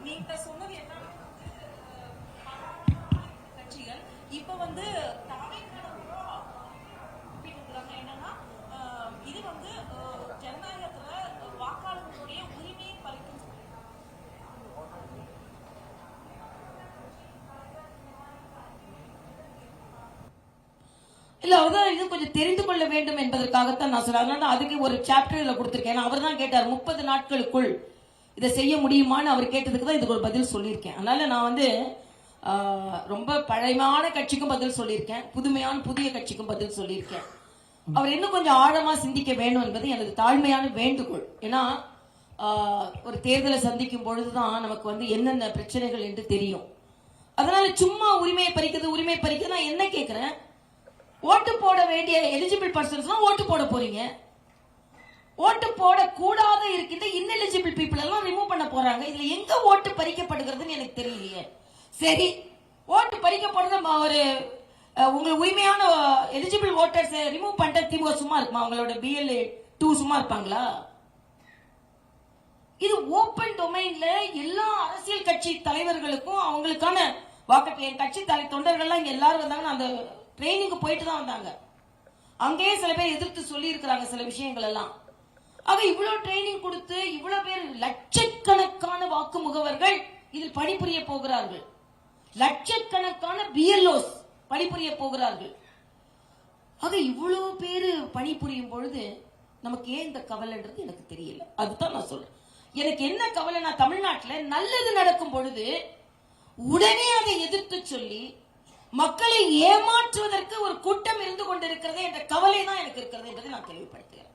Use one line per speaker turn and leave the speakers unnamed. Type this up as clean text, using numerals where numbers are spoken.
நீங்க சொன்னது என்ன கட்சிகள் இப்ப வந்து என்னன்னா இது வந்து ஜனநாயகத்துல வாக்காளர்களுடைய உரிமையை பறிக்கும்.
இல்ல அவர்தான் இது கொஞ்சம் தெரிந்து கொள்ள வேண்டும் என்பதற்காகத்தான் நான் சொல்றேன். அதனால அதுக்கு ஒரு சாப்டர்ல கொடுத்திருக்கேன். அவர் தான் கேட்டார் 30 நாட்களுக்குள் இதை செய்ய முடியுமான்னு அவர் கேட்டதுக்கு தான் இதுக்கு ஒரு பதில் சொல்லியிருக்கேன். அதனால நான் வந்து ரொம்ப பழையமான கட்சிக்கும் பதில் சொல்லியிருக்கேன், புதுமையான புதிய கட்சிக்கும் பதில் சொல்லியிருக்கேன். அவர் இன்னும் கொஞ்சம் ஆழமா சிந்திக்க வேண்டும் என்பது எனது தாழ்மையான வேண்டுகோள். ஏன்னா ஒரு தேர்தலை சந்திக்கும் பொழுதுதான் நமக்கு வந்து என்னென்ன பிரச்சனைகள் என்று தெரியும். அதனால சும்மா உரிமையை பறிக்கிறது நான் என்ன கேட்கிறேன், ஓட்டு போட வேண்டிய எலிஜிபிள் பர்சன்ஸ் ஓட்டு போட போறீங்க, ஓட்டு போட கூடாத இருக்கின்ற இன்எலிஜிபிள் பீப்புள் எல்லாம் ரிமூவ் பண்ண போறாங்க. இதுல எங்க ஓட்டு பறிக்கப்படுகிறதுன்னு எனக்கு தெரியலையே. சரி, ஓட்டு பறிக்கப்படுறது ஒரு உங்க உரிமையான எலிஜிபிள் ஓட்டர்ஸ் ரிமூவ் பண்ணிட்ட திமுக சும்மா இருக்குமா? அவங்களோட BLA 2 சும்மா இருப்பாங்களா? இது ஓபன் டொமைன்ல எல்லா அரசியல் கட்சி தலைவர்களுக்கும் அவங்களுக்கான வாக்கு. என் கட்சி தொண்டர்கள்லாம் இங்க எல்லாரும் வந்தாங்க, அந்த ட்ரைனிங் போயிட்டு தான் வந்தாங்க. அங்கேயே சில பேர் எதிர்த்து சொல்லி இருக்கிறாங்க சில விஷயங்கள் எல்லாம். ஆக இவ்வளவு ட்ரைனிங் கொடுத்து இவ்வளவு பேர் லட்சக்கணக்கான வாக்கு முகவர்கள் இதில் பணிபுரிய போகிறார்கள், லட்சக்கணக்கான BLOs பணிபுரிய போகிறார்கள். ஆக இவ்வளவு பேரு பணிபுரியும் பொழுது நமக்கு ஏன் இந்த கவலைன்றது எனக்கு தெரியல. அதுதான் நான் சொல்றேன். எனக்கு என்ன கவலை, நான் தமிழ்நாட்டில் நல்லது நடக்கும் பொழுது உடனே அதை எதிர்த்து சொல்லி மக்களை ஏமாற்றுவதற்கு ஒரு கூட்டம் இருந்து கொண்டிருக்கிறது என்ற கவலை தான் எனக்கு இருக்கிறது என்பதை நான் தெளிவுபடுத்துகிறேன்.